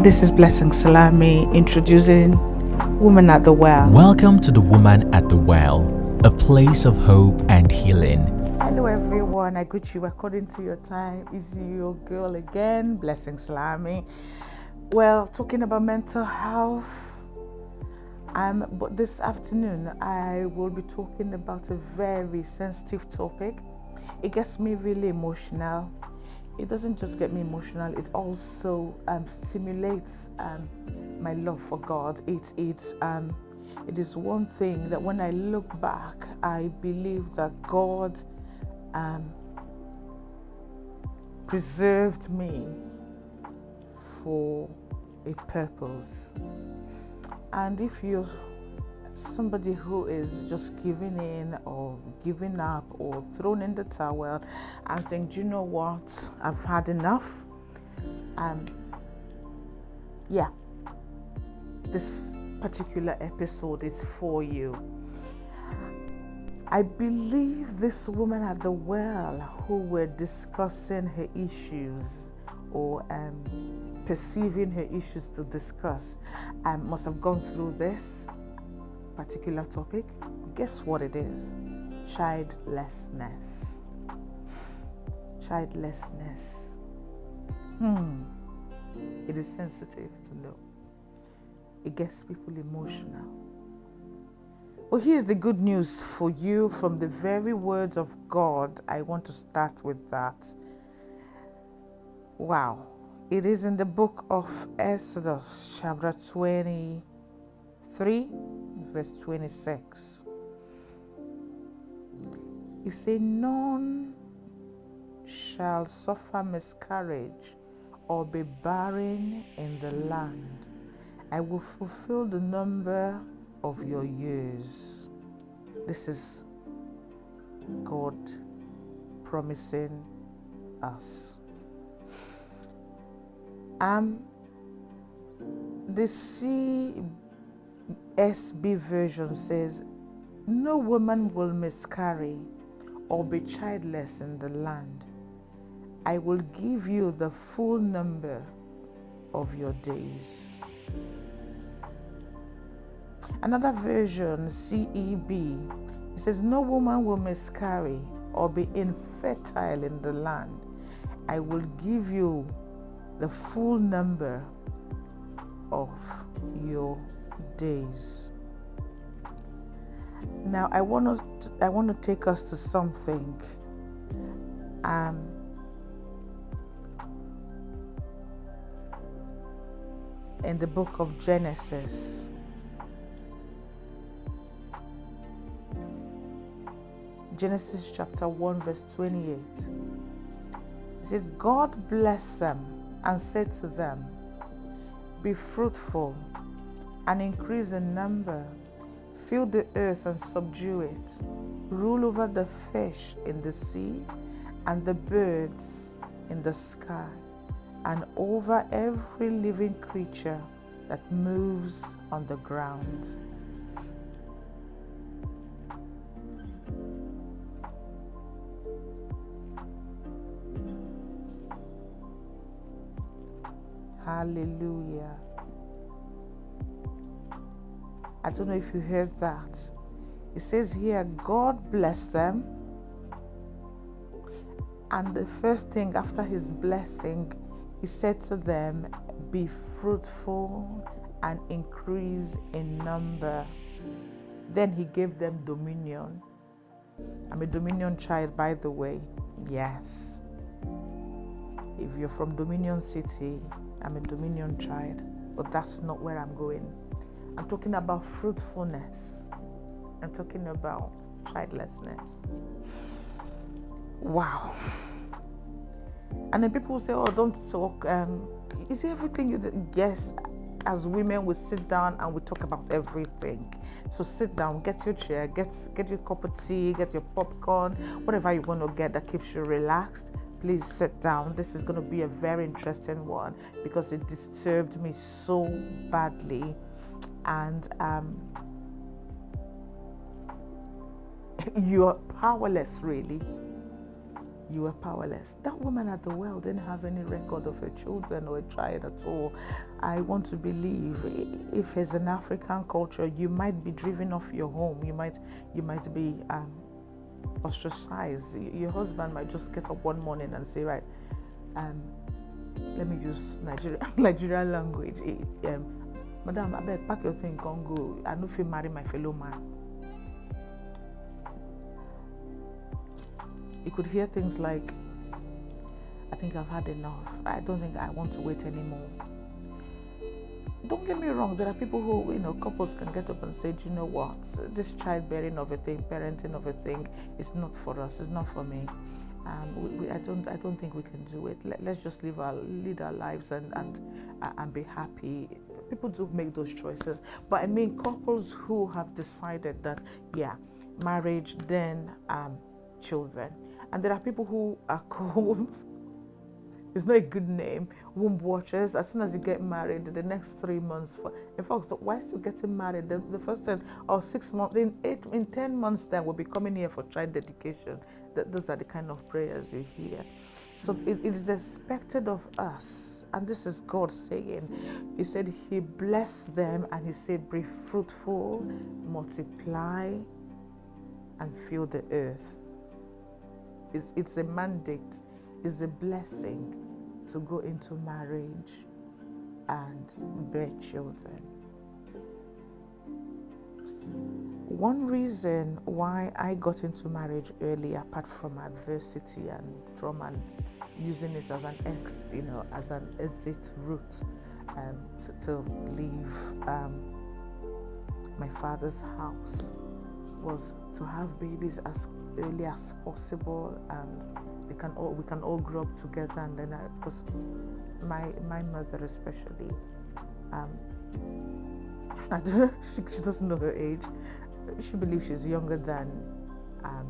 This is Blessing Salami introducing Woman at the Well. Welcome to the Woman at the Well, a place of hope and healing. Hello everyone, I greet you according to your time. Is your girl again, Blessing Salami. Well, talking about mental health, but this afternoon I will be talking about a very sensitive topic. It gets me really emotional. It doesn't just get me emotional, it also stimulates my love for God. It is one thing that when I look back, I believe that God preserved me for a purpose. And if you're somebody who is just giving in or giving up or thrown in the towel and think, do you know what, I've had enough, this particular episode is for you. I believe this woman at the well who were discussing her issues or perceiving her issues to discuss must have gone through this particular topic. Guess what it is? Childlessness. Childlessness. It is sensitive to know. It gets people emotional. Well, here's the good news for you from the very words of God. I want to start with that. Wow. It is in the book of Exodus, chapter 23, verse 26. It says, none shall suffer miscarriage or be barren in the land. I will fulfill the number of your years. This is God promising us. The CSB version says, no woman will miscarry or be childless in the land. I will give you the full number of your days. Another version, CEB, it says, no woman will miscarry or be infertile in the land. I will give you the full number of your days. Now, I want to take us to something. In the book of Genesis, Genesis chapter 1 verse 28. It said, God blessed them and said to them, be fruitful and increase in number, fill the earth and subdue it, rule over the fish in the sea and the birds in the sky, and over every living creature that moves on the ground. Hallelujah. I don't know if you heard that. It says here, God blessed them. And the first thing after his blessing, he said to them, be fruitful and increase in number. Then he gave them dominion. I'm a dominion child, by the way. Yes. If you're from Dominion City, I'm a dominion child, but that's not where I'm going. I'm talking about fruitfulness. I'm talking about childlessness. Wow. And then people say, oh, don't talk. Is everything you do? Yes, as women, we sit down and we talk about everything. So sit down, get your chair, get your cup of tea, get your popcorn, whatever you want to get that keeps you relaxed. Please sit down. This is going to be a very interesting one because it disturbed me so badly. And you're powerless, really. you were powerless. That woman at the well didn't have any record of her children or a child at all. I want to believe if it's an African culture, you might be driven off your home. You might be ostracized. Your husband might just get up one morning and say, right, let me use Nigerian language. Madam, I beg, pack your thing, come go. I know if you marry my fellow man. You could hear things like, I think I've had enough. I don't think I want to wait anymore. Don't get me wrong, there are people who, couples can get up and say, you know what, this childbearing of a thing, parenting of a thing is not for us, it's not for me. I don't think we can do it. Let's just lead our lives and be happy. People do make those choices. But I mean couples who have decided that, marriage, then children. And there are people who are called, it's not a good name, womb watchers. As soon as you get married, the next 3 months, in fact, why still getting married? The first 10 or 6 months, in 10 months time, we'll be coming here for child dedication. Those are the kind of prayers you hear. So it is expected of us, and this is God saying, He said He blessed them and He said, be fruitful, multiply, and fill the earth. It's a mandate, it's a blessing to go into marriage and bear children. One reason why I got into marriage early, apart from adversity and trauma and using it as an as an exit route to leave my father's house, was to have babies as early as possible, and we can all grow up together. And then because my mother especially, she doesn't know her age. She believes she's younger than her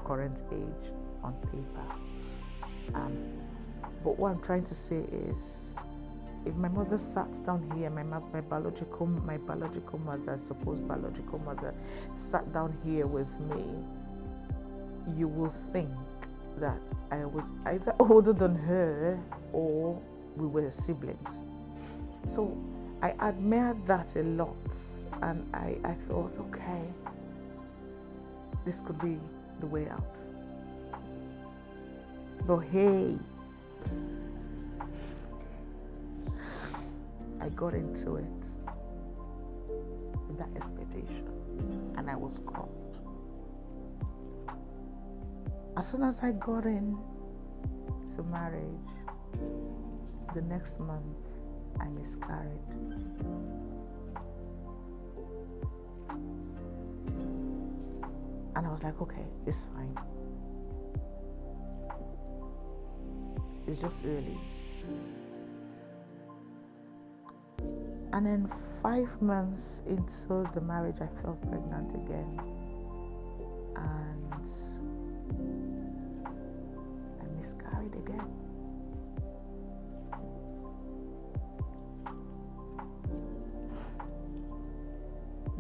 current age on paper. But what I'm trying to say is, if my mother sat down here, my biological mother, supposed biological mother, sat down here with me, you will think that I was either older than her or we were siblings. So I admired that a lot, and I thought, okay, this could be the way out. But hey, I got into it with that expectation, and I was called. As soon as I got in to marriage, the next month I miscarried. And I was like, okay, it's fine. It's just early. And then 5 months into the marriage, I felt pregnant again. And I miscarried again.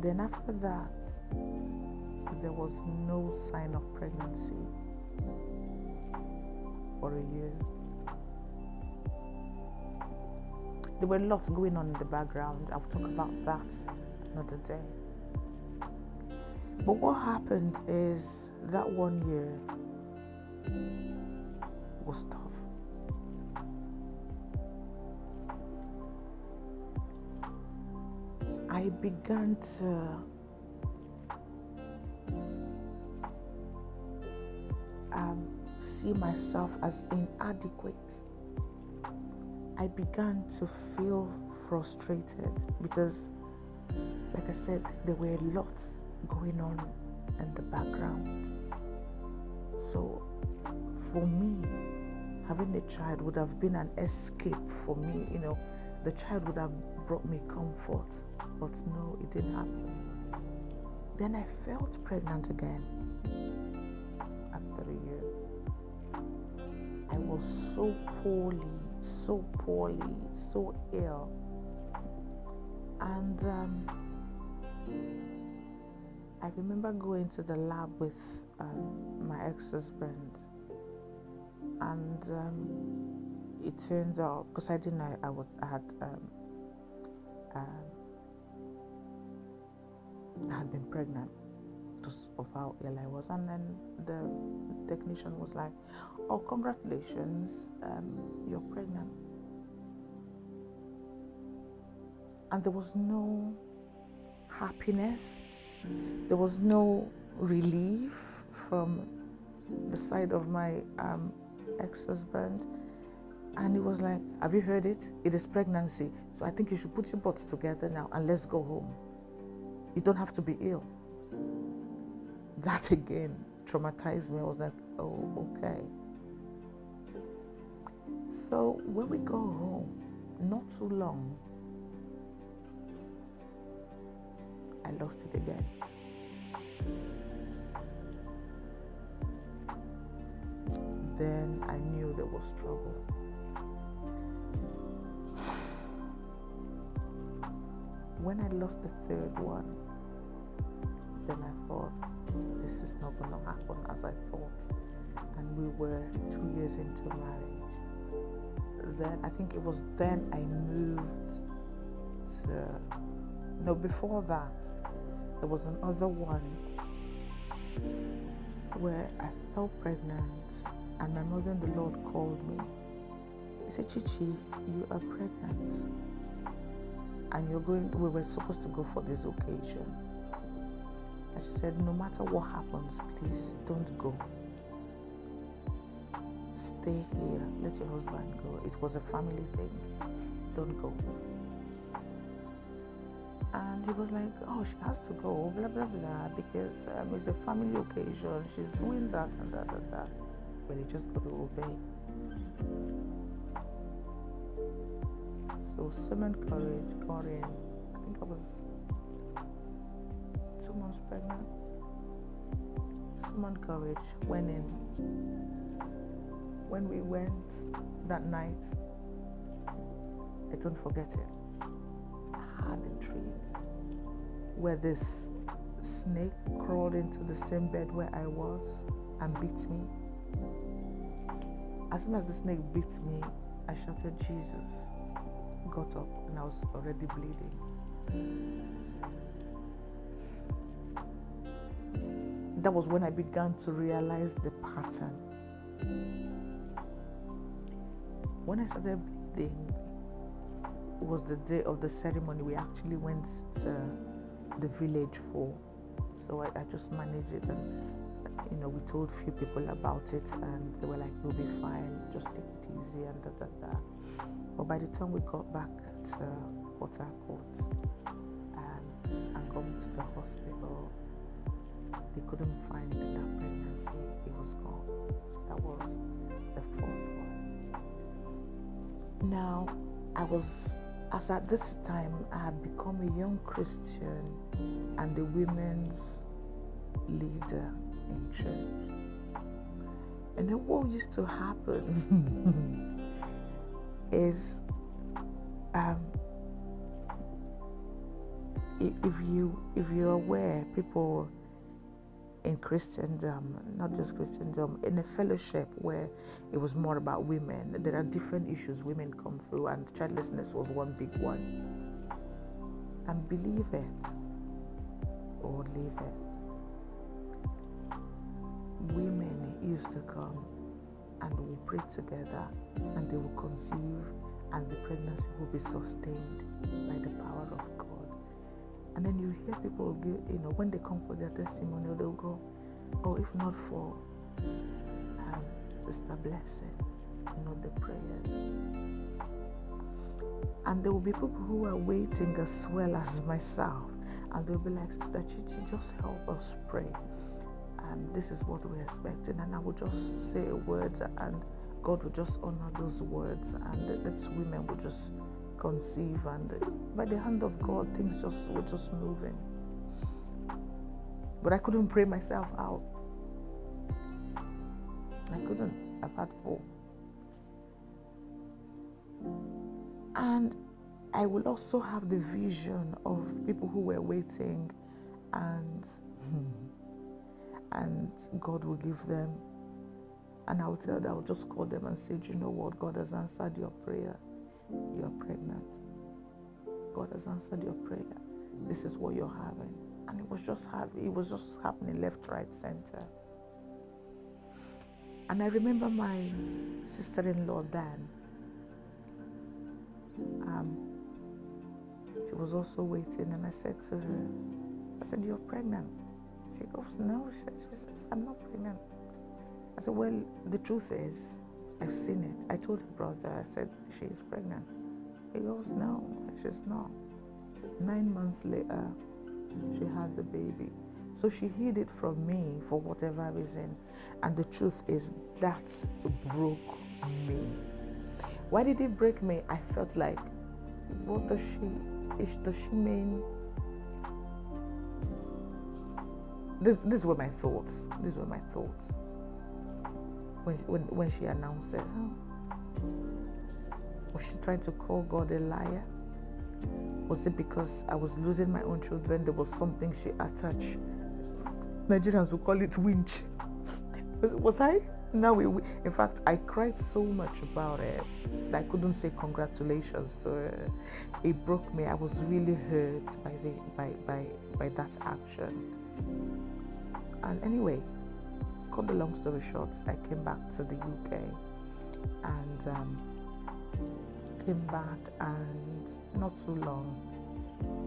Then after that, there was no sign of pregnancy for a year. There were lots going on in the background. I'll talk about that another day. But what happened is that 1 year was tough. I began to see myself as inadequate. I began to feel frustrated because, like I said, there were lots going on in the background. So for me, having a child would have been an escape for me. The child would have brought me comfort, but no, it didn't happen. Then I felt pregnant again after a year. I was so poorly, so ill. And I remember going to the lab with my ex-husband, and it turned out, because I didn't know I had been pregnant because of how ill I was, and then the technician was like, "Oh, congratulations, you're pregnant." And there was no happiness, there was no relief from the side of my ex-husband. And he was like, "Have you heard it? It is pregnancy. So I think you should put your butts together now and let's go home. You don't have to be ill." That again traumatized me. I was like, "Oh, okay." So when we go home, not too long, I lost it again. Then I knew there was trouble. When I lost the third one, then I thought, this is not going to happen as I thought. And we were 2 years into marriage. Then I think it was then I moved to, no, before that, there was another one where I fell pregnant, and my mother in the Lord called me. He said, "Chichi, you are pregnant, and we were supposed to go for this occasion." And she said, "No matter what happens, please don't go. Stay here, let your husband go. It was a family thing. Don't go." And he was like, "Oh, she has to go, blah, blah, blah, because it's a family occasion. She's doing that and that and that." But you just got to obey. So summon courage, got in. I think I was 2 months pregnant. Summoned courage, went in. When we went that night, I don't forget it. I had a dream where this snake crawled into the same bed where I was and bit me. As soon as the snake bit me, I shouted, "Jesus," got up, and I was already bleeding. That was when I began to realize the pattern. When I started bleeding, it was the day of the ceremony. We actually went to the village for. So I just managed it, and we told few people about it, and they were like, "You'll be fine, just take it easy," and da da da. But by the time we got back to Port Harcourt and going to the hospital, they couldn't find that pregnancy. It was gone. So that was the fourth one. Now, as at this time, I had become a young Christian and a women's leader in church. And then what used to happen is, if you're aware, people in Christendom, not just Christendom, in a fellowship where it was more about women, there are different issues women come through, and childlessness was one big one. And believe it or leave it, women used to come and we'll pray together, and they will conceive, and the pregnancy will be sustained by the power of God. And then you hear people give, when they come for their testimonial, they'll go, "Oh, if not for Sister Blessing, the prayers." And there will be people who are waiting as well as myself, and they'll be like, "Sister Chichi, just help us pray. This is what we're expecting." And I will just say words, and God will just honor those words, and these women will just conceive, and by the hand of God, things were just moving. But I couldn't pray myself out. I couldn't. I've had 4. And I will also have the vision of people who were waiting, and And God will give them. And I'll just call them and say, do you know what? God has answered your prayer. You are pregnant. God has answered your prayer. This is what you're having. And it was just happening left, right, center. And I remember my sister-in-law then. She was also waiting, and I said to her, you're pregnant. She goes, no. She said, I'm not pregnant. I said, well, the truth is, I've seen it. I told her brother, I said, she's pregnant. He goes, no, she's not. 9 months later, she had the baby. So she hid it from me for whatever reason. And the truth is, that broke me. Why did it break me? I felt like, what does she mean? These were my thoughts. When she announced it. Was she trying to call God a liar? Was it because I was losing my own children? There was something she attached. Nigerians will call it winch. Was I? No, in fact, I cried so much about it that I couldn't say congratulations to her. It broke me. I was really hurt by that action. And anyway, cut the long story short, I came back to the UK and came back, and not too long,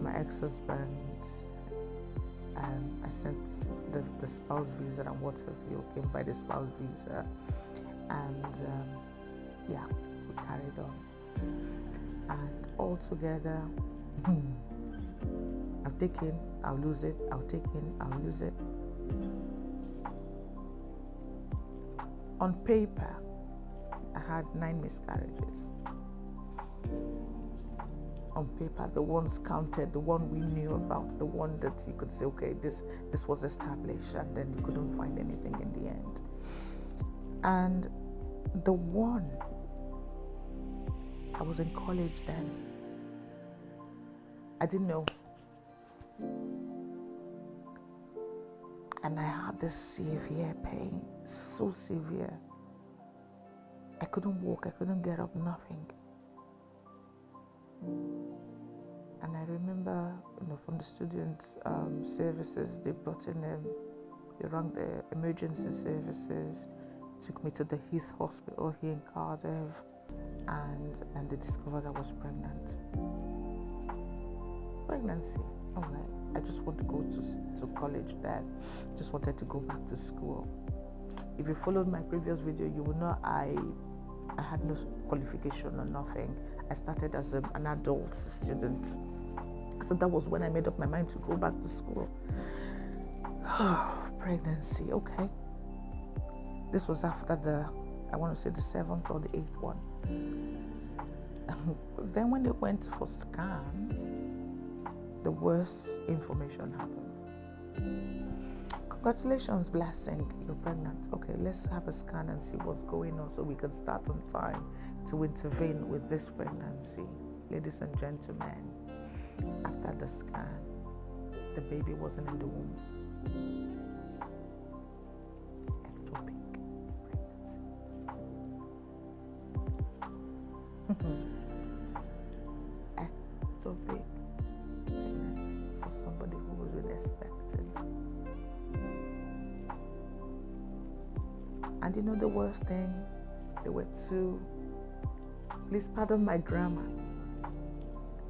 my ex-husband, I sent the spouse visa and what have you, came by the spouse visa, and we carried on. And all together, I've taken, I'll lose it, I'll take in, I'll lose it. On paper, I had 9 miscarriages. On paper, the ones counted, the one we knew about, the one that you could say, okay, this was established, and then you couldn't find anything in the end. And the one, I was in college then. I didn't know. And I had this severe pain, so severe. I couldn't walk, I couldn't get up, nothing. And I remember, from the students' services, they brought in they rang the emergency services, took me to the Heath Hospital here in Cardiff, and they discovered I was pregnant. Pregnancy. I'm like, I just want to go to college then. Just wanted to go back to school. If you followed my previous video, you will know I had no qualification or nothing. I started as an adult student. So that was when I made up my mind to go back to school. Pregnancy, okay. This was after the 7th or the 8th one. Then when they went for scan, the worst information happened. Congratulations, blessing, you're pregnant. Okay, let's have a scan and see what's going on so we can start on time to intervene with this pregnancy. Ladies and gentlemen, after the scan, the baby wasn't in the womb. Ectopic pregnancy. Ectopic pregnancy for somebody who was really expecting. And you know the worst thing? There were 2, please pardon my grammar,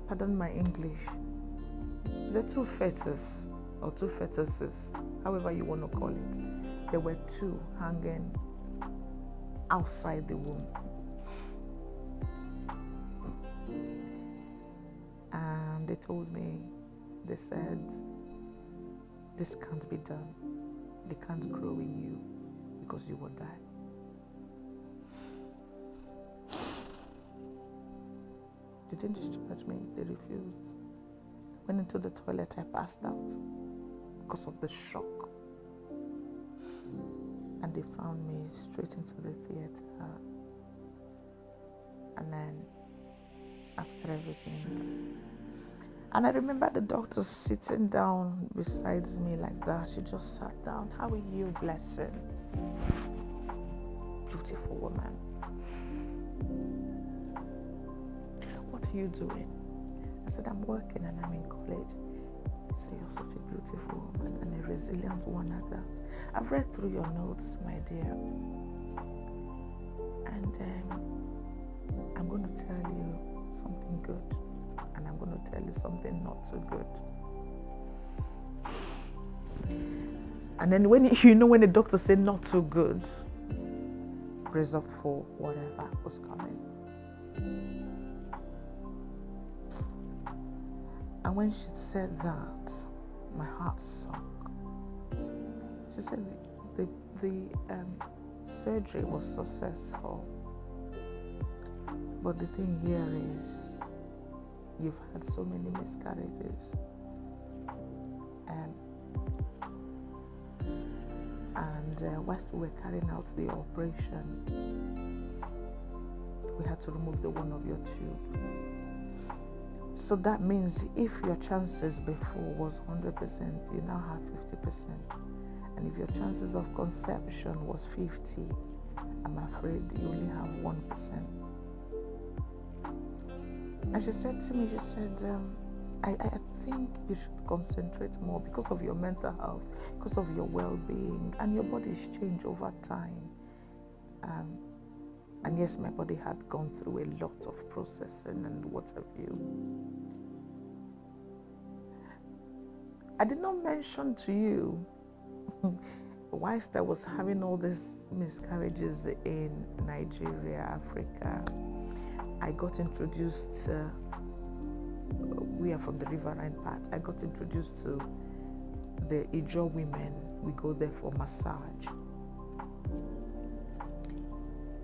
pardon my English. There are 2 fetus or 2 fetuses, however you want to call it. There were 2 hanging outside the womb. And they told me, they said, this can't be done. They can't grow in you because you will die. They didn't discharge me, they refused. Went into the toilet, I passed out because of the shock. And they found me straight into the theater. And then, after everything, And I remember the doctor sitting down beside me like that. She just sat down. How are you, Blessing? Beautiful woman. What are you doing? I said, I'm working and I'm in college. She said, you're such a beautiful woman and a resilient one at that. I've read through your notes, my dear. And I'm going to tell you something good. And I'm going to tell you something not so good. And then when the doctor said not so good, brace up for whatever was coming. And when she said that, my heart sunk. She said the surgery was successful. But the thing here is, you've had so many miscarriages. And whilst we were carrying out the operation, we had to remove the one of your tube. So that means if your chances before was 100%, you now have 50%. And if your chances of conception was 50, I'm afraid you only have 1%. And she said to me, I think you should concentrate more because of your mental health, because of your well-being, and your body's changed over time. And yes, my body had gone through a lot of processing and what have you. I did not mention to you, whilst I was having all these miscarriages in Nigeria, Africa, I got introduced, we are from the riverine part, I got introduced to the Ijo women. We go there for massage.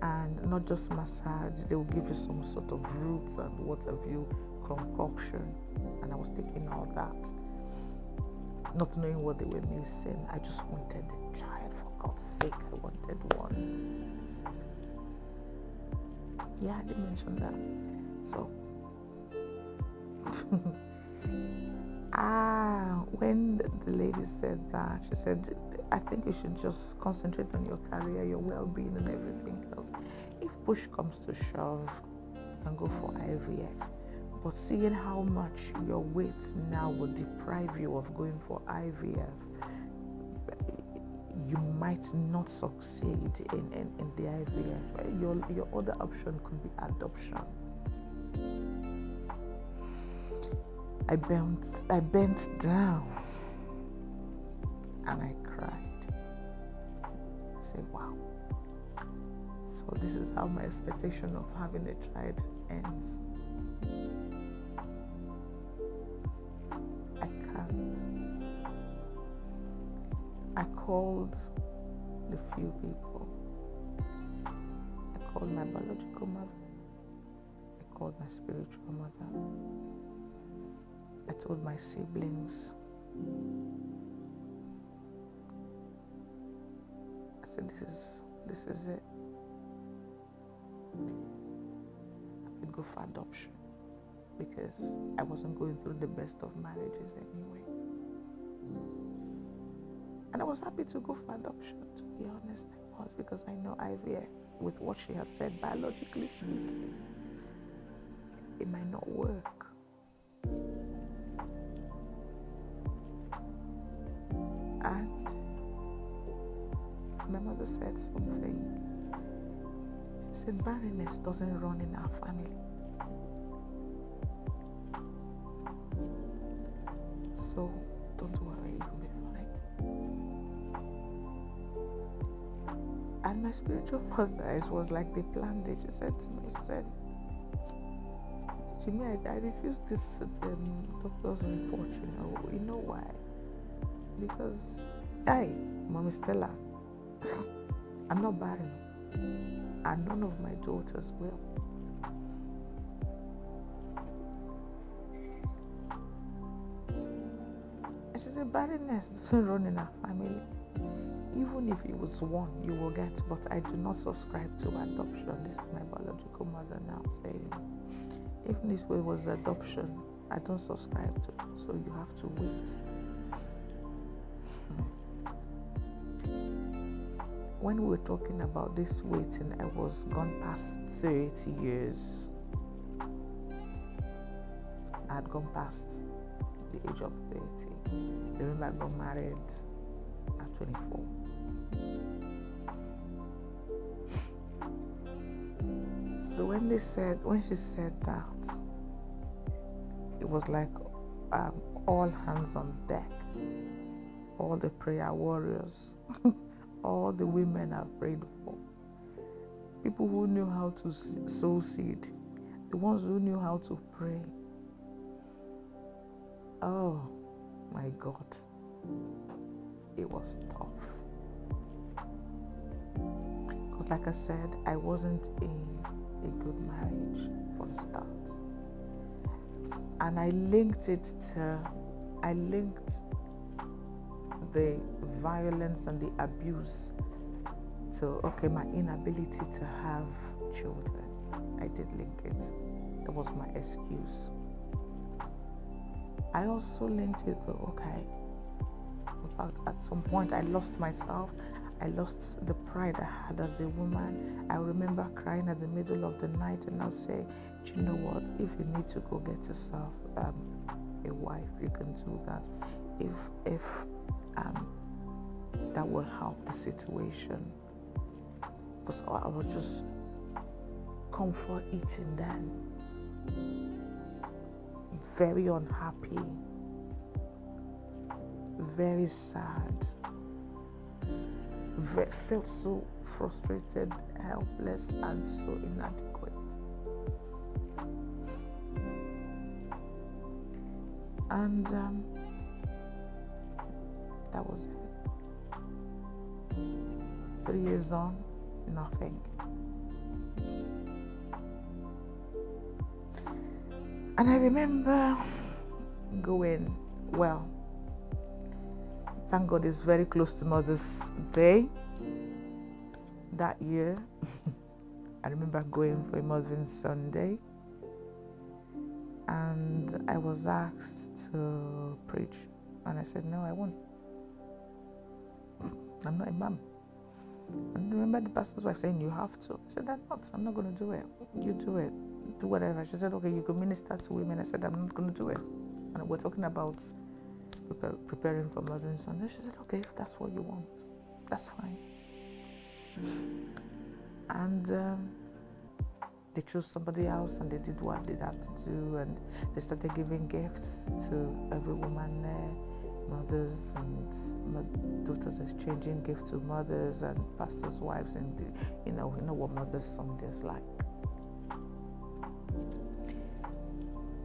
And not just massage, they will give you some sort of roots and what have you, concoction. And I was taking all that, not knowing what they were missing. I just wanted a child, for God's sake, I wanted one. Yeah, I didn't mention that. So, when the lady said that, she said, I think you should just concentrate on your career, your well-being and everything else. If push comes to shove, you can go for IVF. But seeing how much your weight now will deprive you of going for IVF, you might not succeed in the IVF. Your other option could be adoption. I bent down and I cried. I said, wow. So this is how my expectation of having a child ends. I can't. I called the few people. I called my biological mother. I called my spiritual mother. I told my siblings. I said, this is it. I could go for adoption because I wasn't going through the best of marriages anyway. And I was happy to go for adoption, to be honest. I was, because I know IVF, with what she has said, biologically speaking, it might not work. And my mother said something. She said, barrenness doesn't run in our family. So don't worry, you'll be fine. And my spiritual mother, it was like they planned it. She said to me, Jimmy, I refused this doctor's report, you know why? Because Mommy Stella, I'm not barren, and none of my daughters will. And she said, barrenness doesn't run in our family. Even if it was one, you will get, but I do not subscribe to adoption. This is my biological mother now saying, even if it was adoption, I don't subscribe to, so you have to wait. When we were talking about this waiting, I was gone past 30 years. I had gone past the age of 30. Remember, I got married at 24. So when she said that, it was like all hands on deck. All the prayer warriors, all the women I've prayed for, people who knew how to sow seed, the ones who knew how to pray. Oh my God, it was tough. Because like I said, I wasn't in a good marriage for the start. And I linked the violence and the abuse to, my inability to have children. I did link it. That was my excuse. I also linked it to, at some point I lost myself. I lost the pride I had as a woman. I remember crying at the middle of the night, and I'll say, do you know what? If you need to go get yourself a wife, you can do that. If that will help the situation. Because I was just comfort eating then. Very unhappy. Very sad. Felt so frustrated, helpless, and so inadequate. And that was it. 3 years on, nothing. And I remember going, thank God it's very close to Mother's Day that year. I remember going for a Mother's Sunday, and I was asked to preach, and I said, no, I won't. I'm not a mom. And remember the pastor's wife saying, you have to. I said, I'm not going to do it. You do it. Do whatever. She said, okay, you can minister to women. I said, I'm not going to do it. And we're talking about preparing for Mother's Sunday. She said, okay, if that's what you want, that's fine. And they chose somebody else, and they did what they had to do, and they started giving gifts to every woman there, mothers and daughters exchanging gifts to mothers and pastors' wives, and you know what Mother's Sunday is like.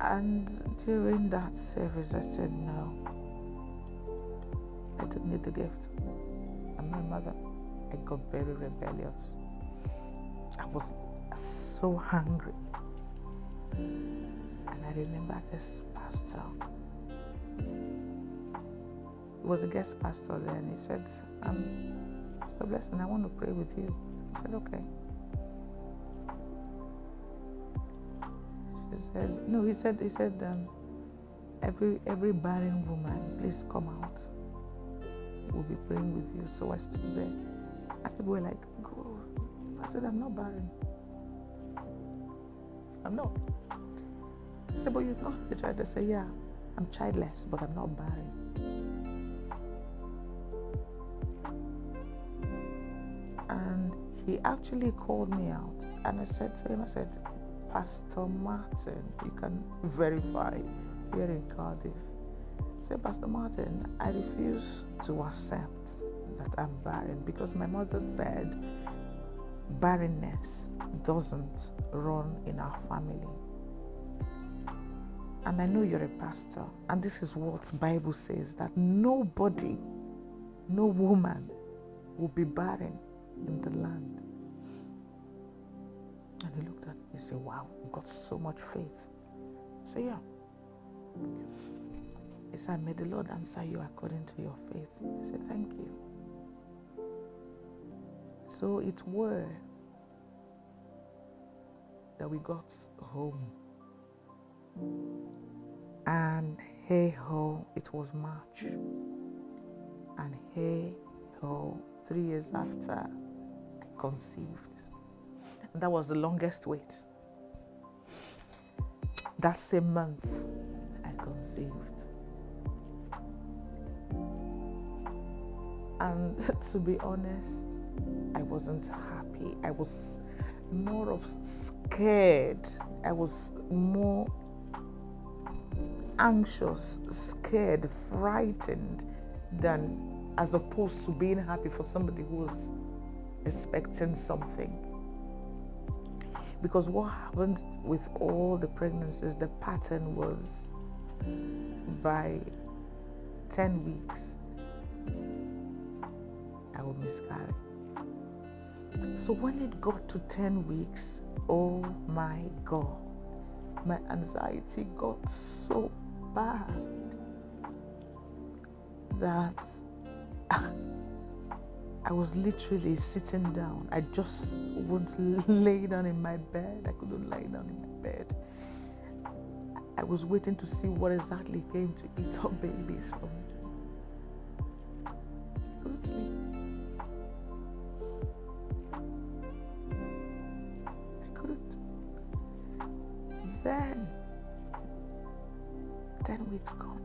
And during that service, I said, no, I don't need the gift. I'm not a mother. I got very rebellious. I was so hungry. And I remember this pastor. He was a guest pastor then. He said, Mr. Blessing, I want to pray with you. I said, okay. He said, every barren woman, please come out. We'll be praying with you. So I stood there. And people were like, go. I said, I'm not barren. I'm not. I said, but you know, they tried to say, yeah, I'm childless, but I'm not barren. And he actually called me out. And I said to him, Pastor Martin, you can verify here in Cardiff. I said, Pastor Martin, I refuse to accept that I'm barren, because my mother said barrenness doesn't run in our family. And I know you're a pastor, and this is what the Bible says, that nobody, no woman will be barren in the land. And he looked at me and said, wow, you got so much faith. I said, yeah. He said, may the Lord answer you according to your faith. I said, thank you. So it were that we got home. And hey ho, it was March. And hey ho, 3 years after, I conceived. And that was the longest wait. That same month, I conceived. And to be honest, I wasn't happy. I was more of scared. I was more anxious, scared, frightened than as opposed to being happy for somebody who was expecting something. Because what happened with all the pregnancies, the pattern was by 10 weeks, I would miscarry. So when it got to 10 weeks, oh my God, my anxiety got so bad that I was literally sitting down. I just wouldn't lay down in my bed. I couldn't lie down in my bed. I was waiting to see what exactly came to eat up babies from me. I couldn't sleep. I couldn't. Then, 10 weeks gone,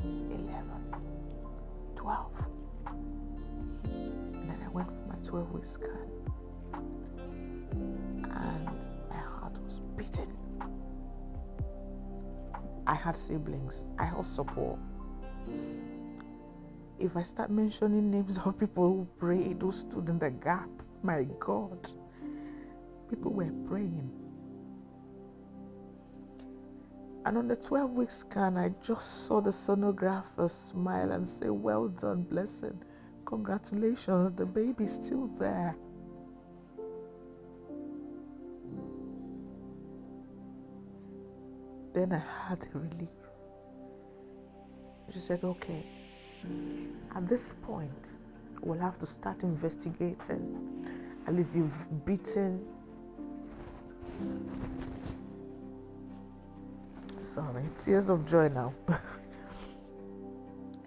11, 12. And then I went for my 12-week scan. And my heart was beating. I had siblings. I had support. If I start mentioning names of people who prayed, who stood in the gap, my God, people were praying. And on the 12-week scan, I just saw the sonographer smile and say, "Well done, blessed. Congratulations, the baby's still there." Then I had a relief. She said, "Okay, at this point, we'll have to start investigating. At least you've beaten..." Sorry, tears of joy now.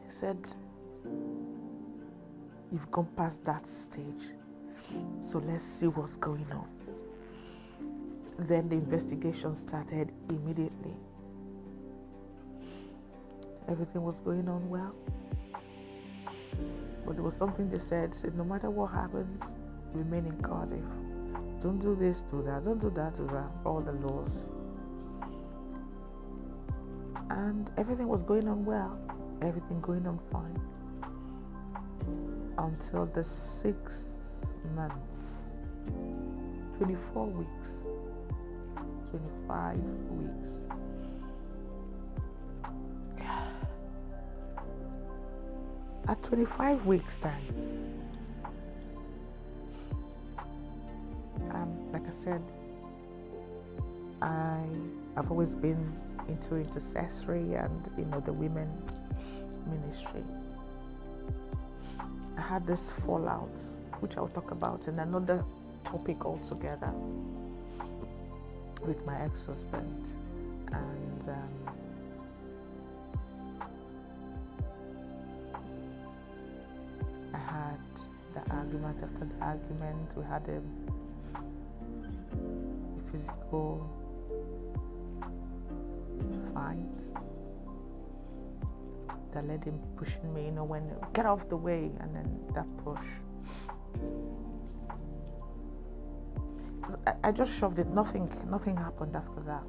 He said, "You've gone past that stage, so let's see what's going on." Then the investigation started immediately. Everything was going on well. But there was something they said, no matter what happens, remain in Cardiff. Don't do this, do that, don't do that, do that, all the laws. And everything was going on well, everything going on fine. Until the 6th month, 24 weeks, 25 weeks. At 25 weeks time, like I said, I've always been into intercessory and the women ministry. I had this fallout, which I'll talk about in another topic altogether, with my ex-husband, and I had the argument after the argument. We had a physical fight that led him pushing me, when get off the way, and then that push. I just shoved it. Nothing happened after that.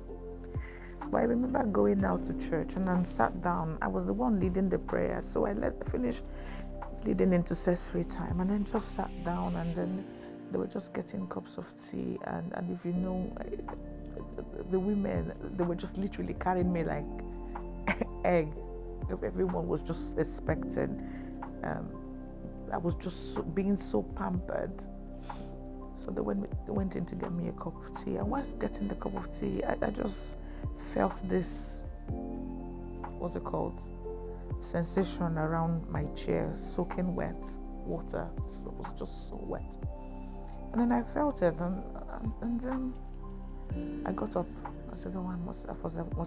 But I remember going out to church and then sat down. I was the one leading the prayer, so I finished leading intercessory time, and then just sat down, and then they were just getting cups of tea, and if you know, the women, they were just literally carrying me like egg. Everyone was just expecting. I was just being so pampered. So they went in to get me a cup of tea. And whilst getting the cup of tea, I just felt this, what's it called, sensation around my chair, soaking wet water. So it was just so wet. And then I felt it, and then I got up. I said, oh, I must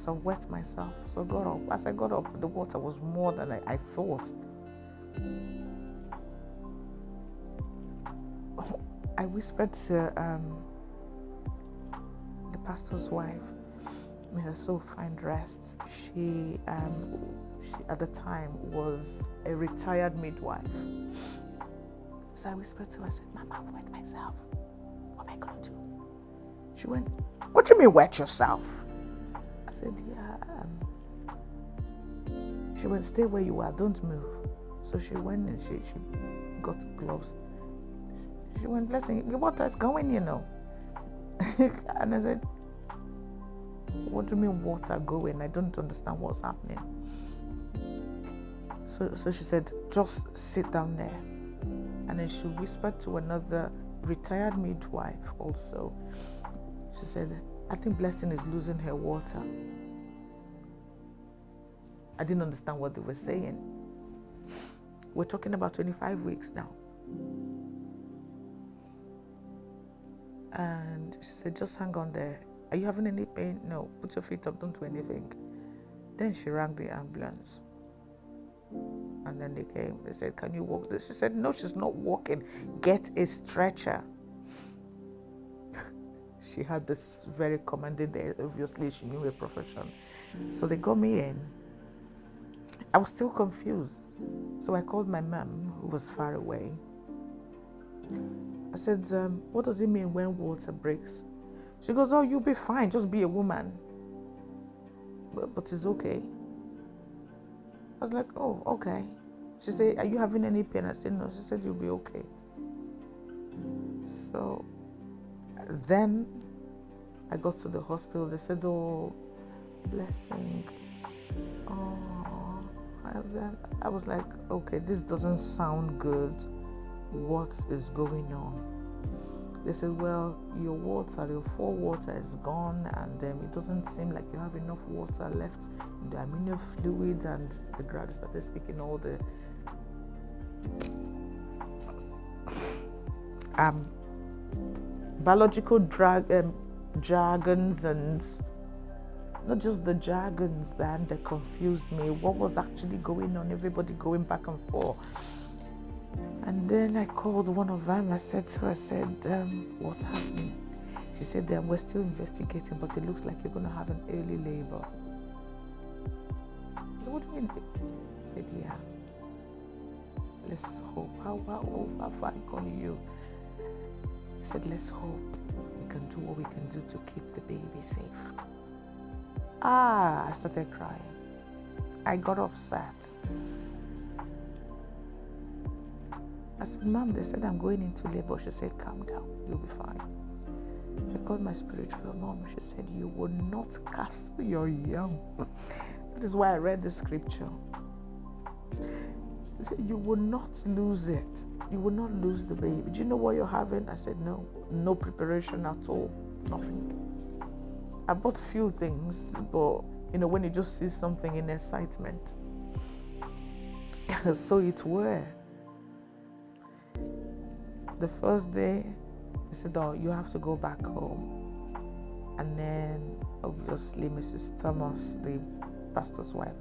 have wet myself. So I got up. As I got up, the water was more than I thought. I whispered to the pastor's wife, may her soul find rest. She at the time was a retired midwife. So I whispered to her, I said, Mama, I've wet myself. What am I going to do? She went, what do you mean wet yourself? I said, yeah. She went, stay where you are, don't move. So she went and she got gloves. She went, blessing, the water is going, you know. And I said, what do you mean water going? I don't understand what's happening. So she said, just sit down there. And then she whispered to another retired midwife also. She said, I think Blessing is losing her water. I didn't understand what they were saying. We're talking about 25 weeks now. And she said, just hang on there. Are you having any pain? No. Put your feet up, don't do anything. Then she rang the ambulance. And then they came. They said, can you walk this? She said, no, she's not walking. Get a stretcher. She had this very commanding day. Obviously, she knew her profession. So they got me in. I was still confused. So I called my mom, who was far away. I said, what does it mean when water breaks? She goes, oh, you'll be fine. Just be a woman. But it's okay. I was like, oh, okay. She said, are you having any pain? I said, no. She said, you'll be okay. So then I got to the hospital. They said, oh, Blessing. Oh, I was like, okay, this doesn't sound good. What is going on? They said, well, your 4 water is gone, and it doesn't seem like you have enough water left in the amino fluid. And the grad started speaking all the biological jargons, and not just the jargons, then they confused me. What was actually going on? Everybody going back and forth. And then I called one of them. I said to her, what's happening? She said, we're still investigating, but it looks like you're going to have an early labor. I said, what do you mean? I said, yeah. Let's hope. How far gone you? I said, let's hope we can do what we can do to keep the baby safe. I started crying. I got upset. I said, Mom, they said I'm going into labor. She said, calm down, you'll be fine. I called my spiritual mom. She said, you will not cast your young. That is why I read the scripture. She said, you will not lose it. You will not lose the baby. Do you know what you're having? I said, no. No preparation at all. Nothing. I bought few things, but when you just see something in excitement. So it were. The first day, they said, oh, you have to go back home. And then, obviously, Mrs. Thomas, the pastor's wife,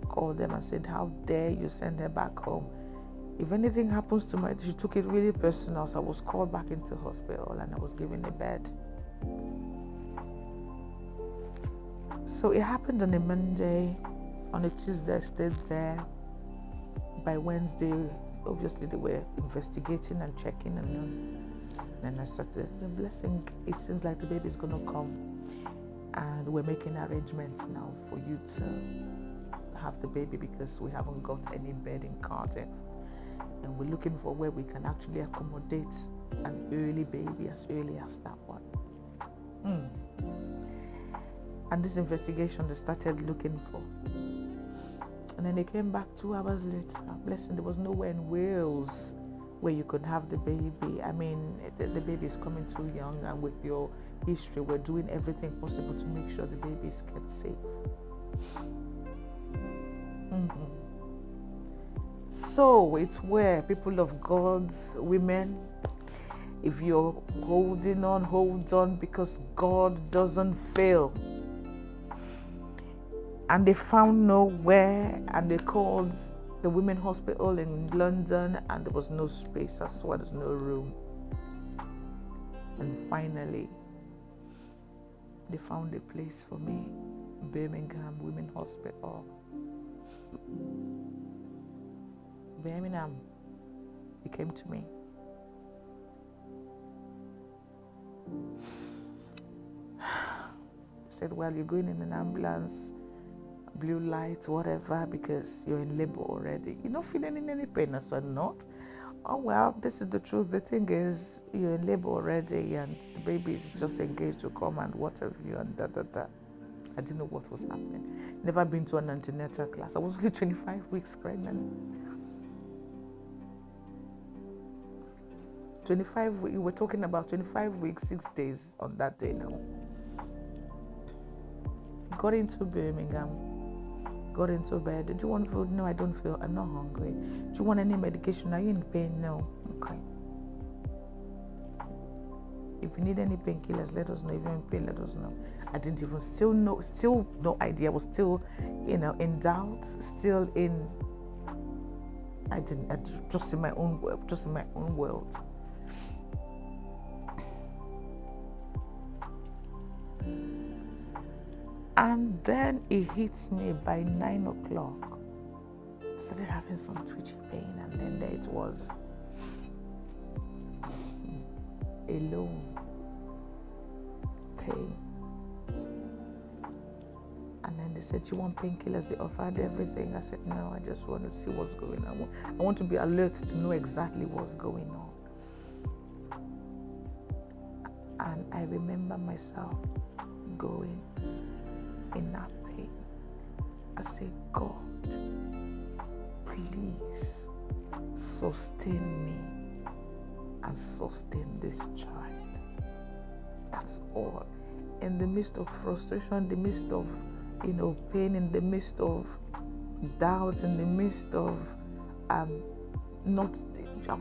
called them and said, how dare you send her back home? If anything happens to my, she took it really personal. So I was called back into hospital and I was given a bed. So it happened on a Monday. On a Tuesday, I stayed there. By Wednesday, obviously, they were investigating and checking, and then I started the blessing. It seems like the baby is going to come, and we're making arrangements now for you to have the baby because we haven't got any bed in Cardiff, and we're looking for where we can actually accommodate an early baby as early as that one. And this investigation they started looking for. And then they came back 2 hours later. Blessing, there was nowhere in Wales where you could have the baby. I mean, the baby is coming too young, and with your history, we're doing everything possible to make sure the baby is kept safe. So it's where people of God, women, If you're holding on, hold on, because God doesn't fail. And they found nowhere, and they called the women's hospital in London, and there was no space. I swear there's no room. And finally, they found a place for me, Birmingham Women's Hospital. Birmingham, he came to me. He said, well, you're going in an ambulance, blue light, whatever, because you're in labor already. You're not feeling any pain. I said, not. Oh, well, this is the truth. The thing is, you're in labor already, and the baby is just engaged to come and whatever you and da. I didn't know what was happening. Never been to an antenatal class. I was only 25 weeks pregnant. 25, we were talking about 25 weeks, 6 days on that day now. Got into Birmingham, got into bed. Did you want food? No, I don't feel, I'm not hungry. Do you want any medication? Are you in pain? No. Okay. If you need any painkillers, let us know. If you're in pain, let us know. I didn't even, still no idea. I was still, in doubt, still in, just in my own world. And then it hits me by 9 o'clock. I started having some twitchy pain, and then there it was. Alone. Pain. And then they said, do you want painkillers? They offered everything. I said, no, I just want to see what's going on. I want to be alert to know exactly what's going on. And I remember myself going in that pain. I say, God, please sustain me and sustain this child. That's all. In the midst of frustration, in the midst of pain, in the midst of doubts, in the midst of I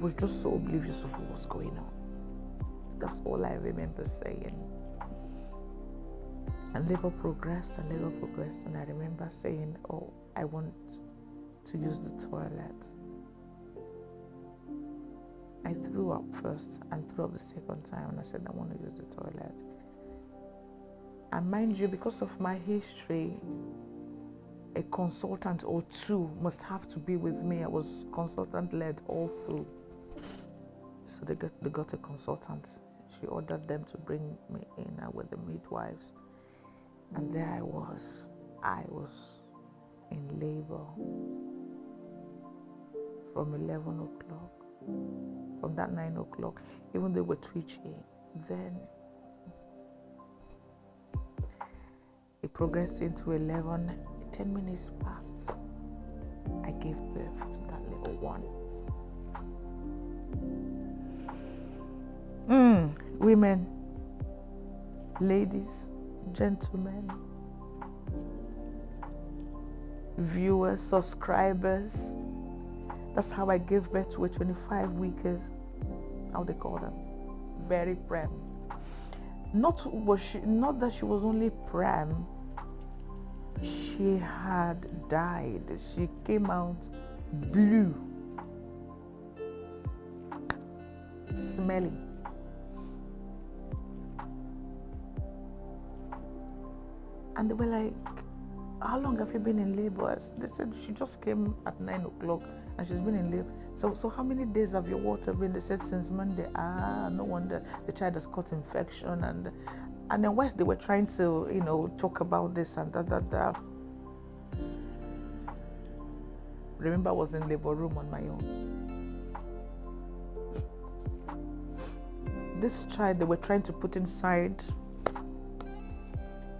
was just so oblivious of what was going on. That's all I remember saying. And labor progressed, and I remember saying, oh, I want to use the toilet. I threw up first and threw up the second time, and I said, I want to use the toilet. And mind you, because of my history, a consultant or two must have to be with me. I was consultant-led all through. So they got a consultant. She ordered them to bring me in with the midwives. And there I was in labor from 11 o'clock. From that 9 o'clock, even though they were twitching, then it progressed into 11. 10 minutes passed. I gave birth to that little one. Women, ladies, gentlemen, viewers, subscribers, that's how I gave birth to a 25-weekers, how they call them, very prem. Not that she was only prem, she had died. She came out blue, smelly. And they were like, how long have you been in labor? They said she just came at 9 o'clock and she's been in labor. So how many days have your water been? They said since Monday. No wonder the child has caught infection. And then whilst they were trying to, talk about this and that. Remember, I was in labor room on my own. This child, they were trying to put inside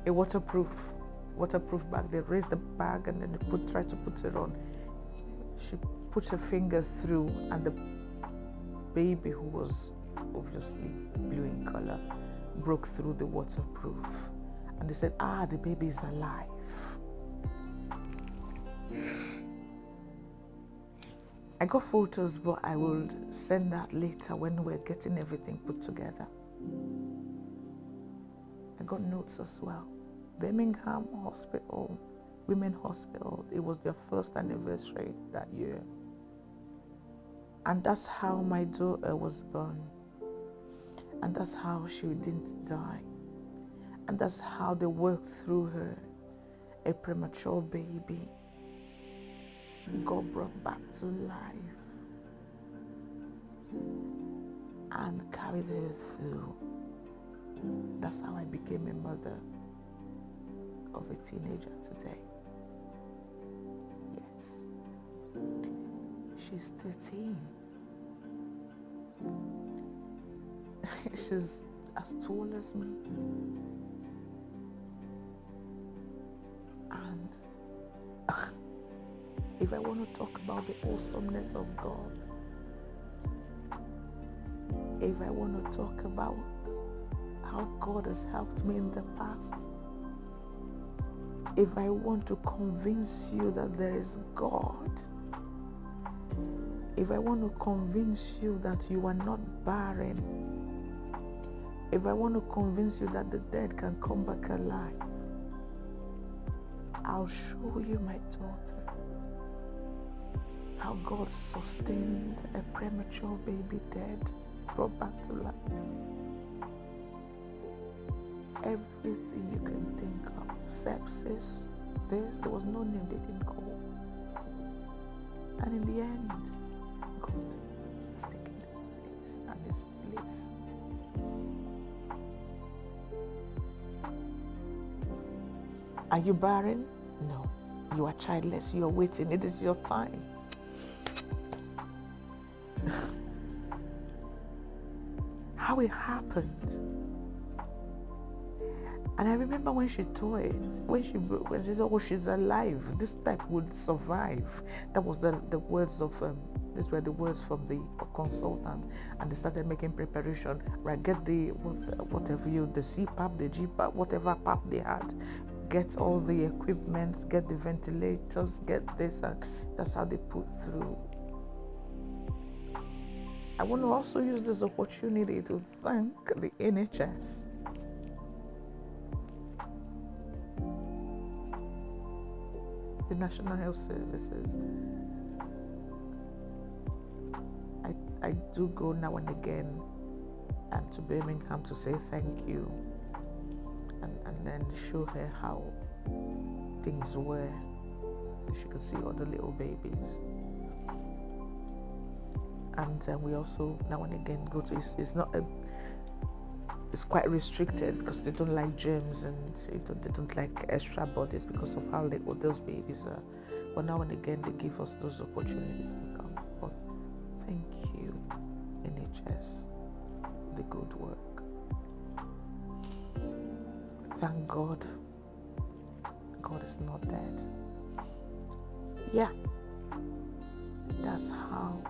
a waterproof bag. They raised the bag and then they tried to put it on. She put her finger through, and the baby, who was obviously blue in color, broke through the waterproof. And they said, the baby is alive. I got photos, but I will send that later when we're getting everything put together. I got notes as well. Birmingham Hospital, Women Hospital, it was their first anniversary that year. And that's how my daughter was born. And that's how she didn't die. And that's how they worked through her, a premature baby. God brought back to life and carried her through. That's how I became a mother of a teenager today. Yes. She's 13. She's as tall as me. And if I want to talk about the awesomeness of God, if I want to talk about how God has helped me in the past, if I want to convince you that there is God, if I want to convince you that you are not barren, if I want to convince you that the dead can come back alive, I'll show you my daughter. How God sustained a premature baby dead, brought back to life. Everything you can think of, sepsis, there was no name they didn't call. And in the end, God has taken place and his place. Are you barren? No. You are childless. You are waiting. It is your time. How it happened. And I remember when she told it, when she said, oh, she's alive, this type would survive. That was the words of, these were the words from the consultant. And they started making preparation, right? Get the, whatever the CPAP, the GPAP, whatever PAP they had. Get all the equipment, get the ventilators, get this, and that's how they put through. I want to also use this opportunity to thank the NHS. The National Health Services. I do go now and again and to Birmingham to say thank you and then show her how things were. She could see all the little babies. And we also now and again go to, it's quite restricted because they don't like germs and they don't like extra bodies because of how little those babies are. But now and again they give us those opportunities to come. But thank you, NHS, the good work. Thank God, God is not dead. Yeah, that's how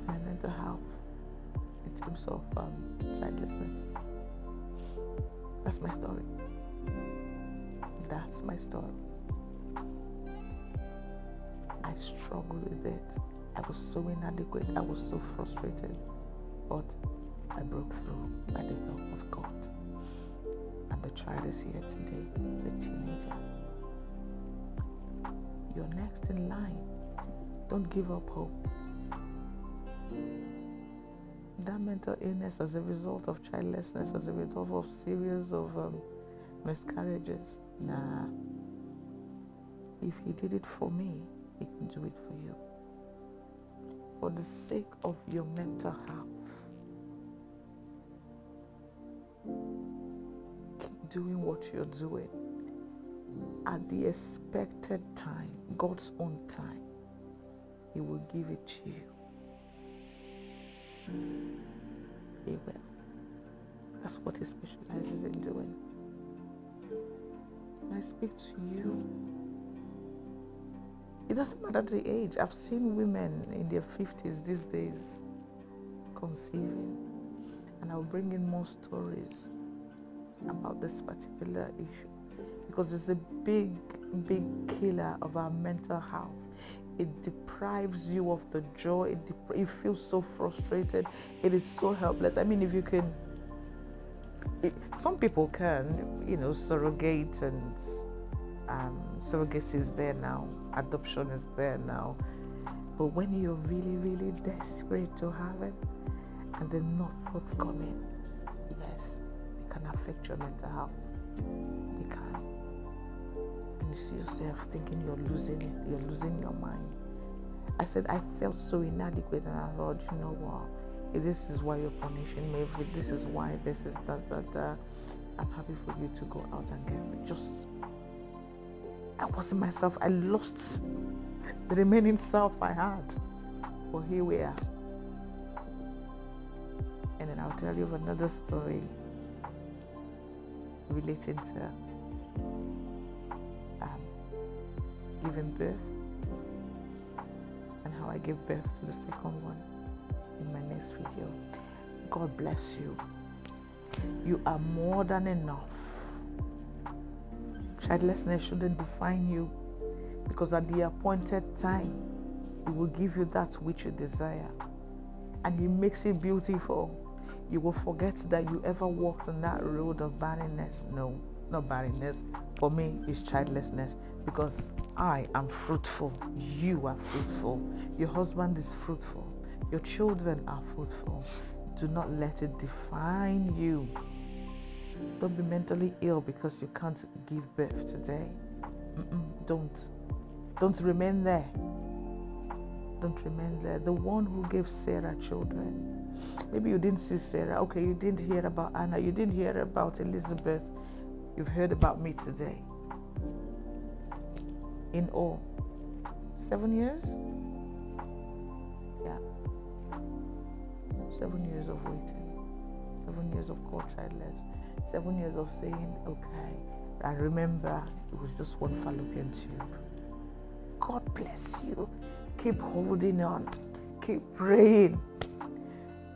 my mental health in terms of childlessness. That's my story. That's my story. I struggled with it. I was so inadequate. I was so frustrated. But I broke through by the help of God. And the child is here today. He's a teenager. You're next in line. Don't give up hope. That mental illness as a result of childlessness, as a result of series of miscarriages, nah. If he did it for me, he can do it for you. For the sake of your mental health, keep doing what you're doing at the expected time, God's own time. He will give it to you. He will. That's what he specializes in doing. When I speak to you, it doesn't matter the age. I've seen women in their 50s these days conceiving, and I'll bring in more stories. about this particular issue because it's a big killer of our mental health. It deprives you of the joy. You feel so frustrated. It is so helpless. I mean, if you can, some people can, surrogate, and surrogacy is there now. Adoption is there now. But when you're really desperate to have it and they're not forthcoming, yes, it can affect your mental health. It can. And you see yourself thinking you're losing it, you're losing your mind. I said, I felt so inadequate, and I thought, you know what? If this is why you're punishing me, if this is why this is that, I'm happy for you to go out and get it. I wasn't myself. I lost the remaining self I had. But here we are. And then I'll tell you another story related to giving birth and how I gave birth to the second one in my next video. God bless you. You are more than enough. Childlessness shouldn't define you, because at the appointed time, He will give you that which you desire. And He makes it beautiful. You will forget that you ever walked on that road of barrenness. No, not barrenness. For me, it's childlessness, because I am fruitful. You are fruitful. Your husband is fruitful. Your children are fruitful. Do not let it define you. Don't be mentally ill because you can't give birth today. Don't remain there. Don't remain there. The one who gave Sarah children. Maybe you didn't see Sarah. Okay, you didn't hear about Anna. You didn't hear about Elizabeth. You've heard about me today. In all, 7 years? Yeah. 7 years of waiting. 7 years of called childless. 7 years of saying, okay, I remember it was just one fallopian tube. God bless you. Keep holding on. Keep praying.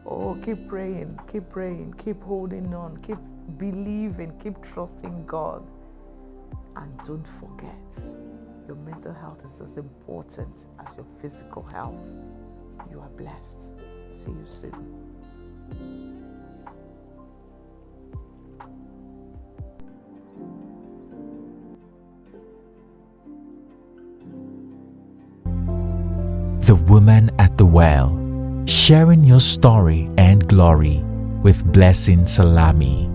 Oh, keep praying. Keep praying. Keep holding on. Keep believing. Keep trusting God. And don't forget, your mental health is as important as your physical health. You are blessed. See you soon. The Woman at the Well, sharing your story and glory with Blessing Salami.